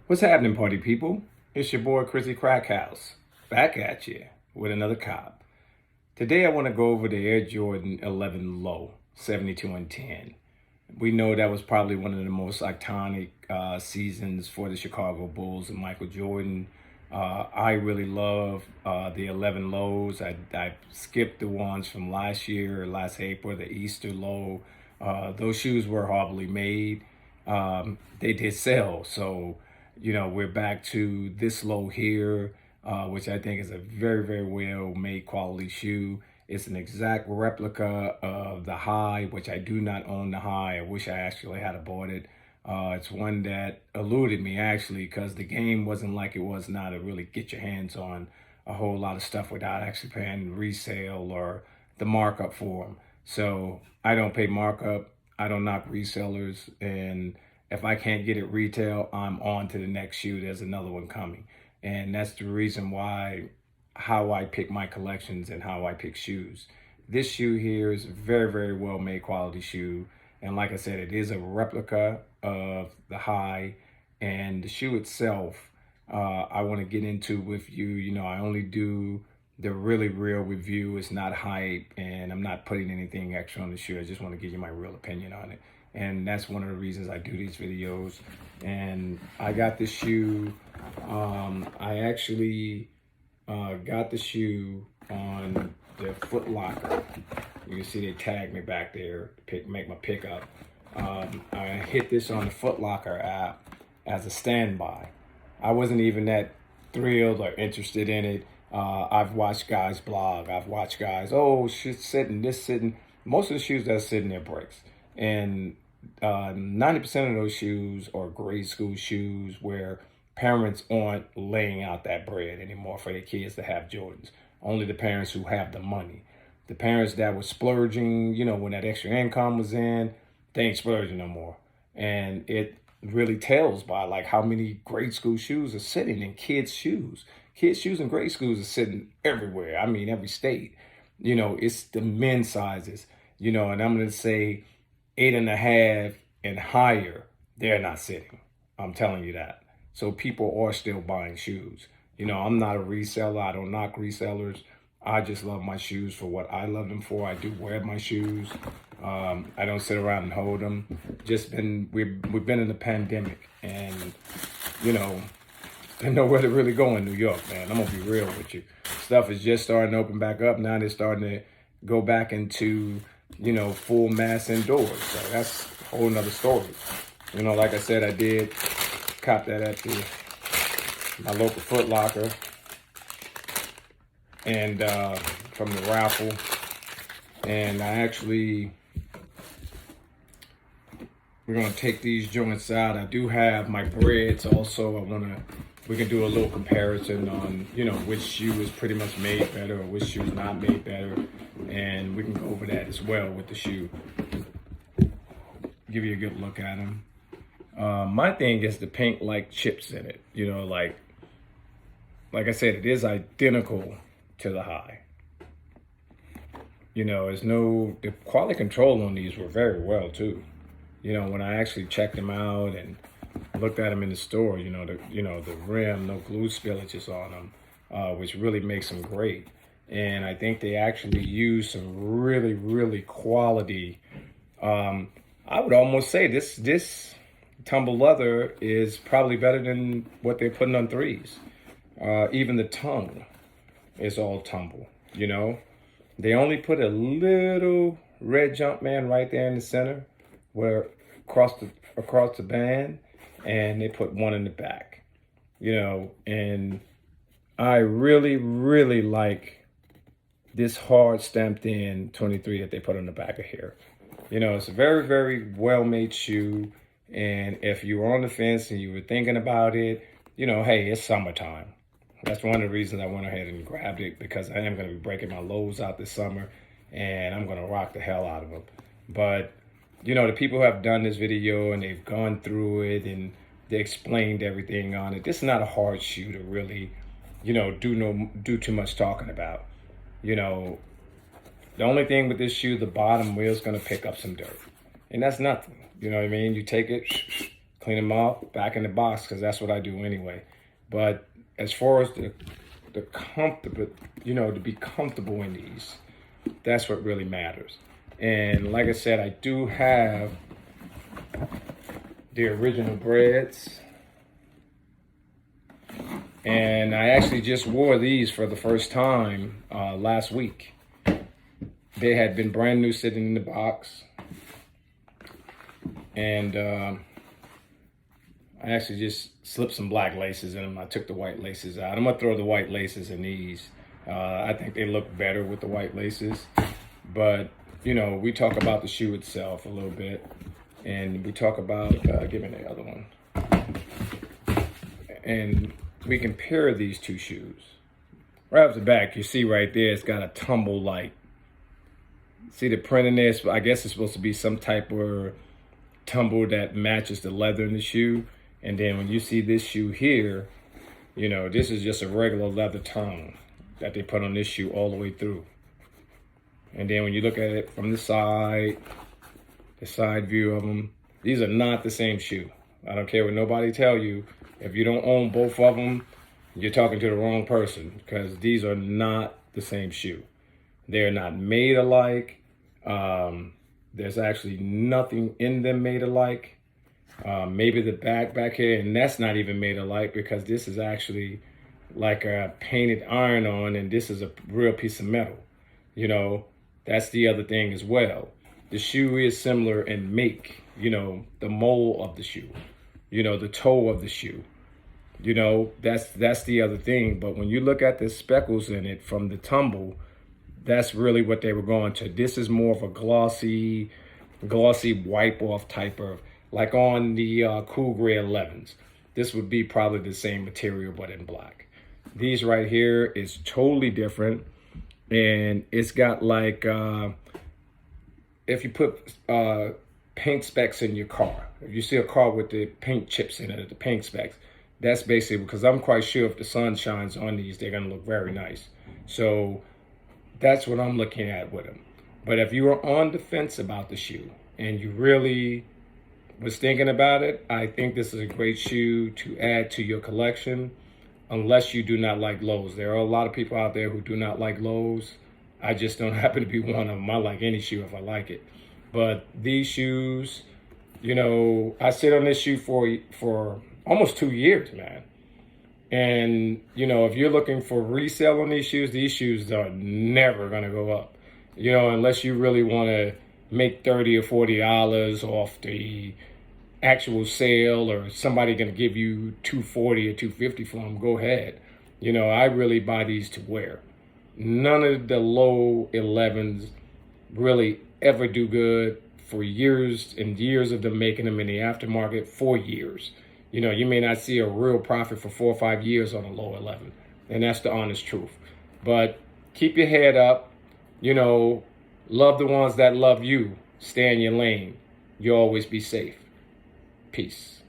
What's happening, party people? It's your boy Chrissy Crackhouse, back at you with another cop. Today I want to go over the Air Jordan 11 Low 72 and 10. We know that was probably one of the most iconic seasons for the Chicago Bulls and Michael Jordan. I really love the 11 lows. I skipped the ones from last year, last April, the Easter low. Those shoes were horribly made. They did sell, so we're back to this low here, which I think is a very, very well made quality shoe. It's an exact replica of the high, which I do not own the high. I wish I actually had bought it. It's one that eluded me actually because the game wasn't like it was now to really get your hands on a whole lot of stuff without actually paying resale or the markup for them. So I don't pay markup. I don't knock resellers, and if I can't get it retail, I'm on to the next shoe. There's another one coming. And that's the reason why, how I pick my collections and how I pick shoes. This shoe here is a very, very well made quality shoe. And like I said, it is a replica of the high. And the shoe itself, I want to get into with you. I only do the really real review. It's not hype, and I'm not putting anything extra on the shoe. I just want to give you my real opinion on it. And that's one of the reasons I do these videos. And I got this shoe. I actually got the shoe on the Foot Locker. You can see they tagged me back there to make my pickup. I hit this on the Foot Locker app as a standby. I wasn't even that thrilled or interested in it. I've watched guys blog. I've watched guys, oh, shit's sitting, this sitting. Most of the shoes that are sitting there breaks. And 90% of those shoes are grade school shoes where parents aren't laying out that bread anymore for their kids to have Jordans. Only the parents who have the money. The parents that were splurging, when that extra income was in, they ain't splurging no more. And it really tells by like how many grade school shoes are sitting in kids' shoes. Kids' shoes in grade schools are sitting everywhere. I mean, every state. It's the men's sizes, and I'm going to say 8.5 and higher, they're not sitting. I'm telling you that. So people are still buying shoes. I'm not a reseller. I don't knock resellers. I just love my shoes for what I love them for. I do wear my shoes. I don't sit around and hold them. We've been in the pandemic, and I know where to really go in New York, man. I'm gonna be real with you. Stuff is just starting to open back up. Now they're starting to go back into full mass indoors. So that's a whole nother story. Like I said, I did cop that at my local Foot Locker and from the raffle. And we're gonna take these joints out. I do have my breads also. We can do a little comparison on, which shoe is pretty much made better or which shoe is not made better. And we can go over that as well with the shoe. Give you a good look at them. My thing is the pink like chips in it. Like I said, it is identical to the high. The quality control on these were very well too. When I actually checked them out and looked at them in the store, the rim, no glue spillages on them, which really makes them great. And I think they actually use some really, really quality. I would almost say this tumble leather is probably better than what they're putting on threes. Even the tongue is all tumble, They only put a little red Jumpman right there in the center, where across the band, and they put one in the back, and I really, really like this hard stamped in 23 that they put on the back of here. It's a very, very well-made shoe. And if you were on the fence and you were thinking about it, hey, it's summertime. That's one of the reasons I went ahead and grabbed it, because I am going to be breaking my lows out this summer and I'm going to rock the hell out of them. But, the people who have done this video and they've gone through it and they explained everything on it, this is not a hard shoe to really, do too much talking about. The only thing with this shoe, the bottom wheel is going to pick up some dirt. And that's nothing. You know what I mean? You take it, clean them off, back in the box, because that's what I do anyway. But as far as the comfortable, to be comfortable in these, that's what really matters. And like I said, I do have the original breads. And I actually just wore these for the first time last week. They had been brand new sitting in the box. And I actually just slipped some black laces in them. I took the white laces out. I'm gonna throw the white laces in these. I think they look better with the white laces. But, we talk about the shoe itself a little bit. And we talk about, give me the other one. And we compare these two shoes. Right off the back, you see right there, it's got a tumble light. See the print in this? I guess it's supposed to be some type of tumble that matches the leather in the shoe. And then when you see this shoe here, this is just a regular leather tongue that they put on this shoe all the way through. And then when you look at it from the side view of them, these are not the same shoe. I don't care what nobody tell you. If you don't own both of them, you're talking to the wrong person, because these are not the same shoe. They're not made alike. There's actually nothing in them made alike. Maybe the back here, and that's not even made alike, because this is actually like a painted iron-on, and this is a real piece of metal. That's the other thing as well. The shoe is similar in make, the mole of the shoe, the toe of the shoe. That's the other thing. But when you look at the speckles in it from the tumble, that's really what they were going to. This is more of a glossy wipe off type of, like on the Cool Gray 11s. This would be probably the same material, but in black. These right here is totally different. And it's got like, if you put paint specks in your car, if you see a car with the paint chips in it, the paint specks, that's basically, because I'm quite sure if the sun shines on these, they're gonna look very nice. So that's what I'm looking at with them. But if you are on the fence about the shoe and you really was thinking about it, I think this is a great shoe to add to your collection, unless you do not like lows. There are a lot of people out there who do not like lows. I just don't happen to be one of them. I like any shoe if I like it. But these shoes, I sit on this shoe for almost 2 years, man. And, if you're looking for resale on these shoes are never going to go up, unless you really want to make $30 or $40 off the actual sale, or somebody going to give you $240 or $250 for them, go ahead. I really buy these to wear. None of the low 11s really ever do good for years and years of them making them in the aftermarket for years. You may not see a real profit for 4 or 5 years on a low 11, and that's the honest truth. But keep your head up, love the ones that love you, stay in your lane. You'll always be safe. Peace.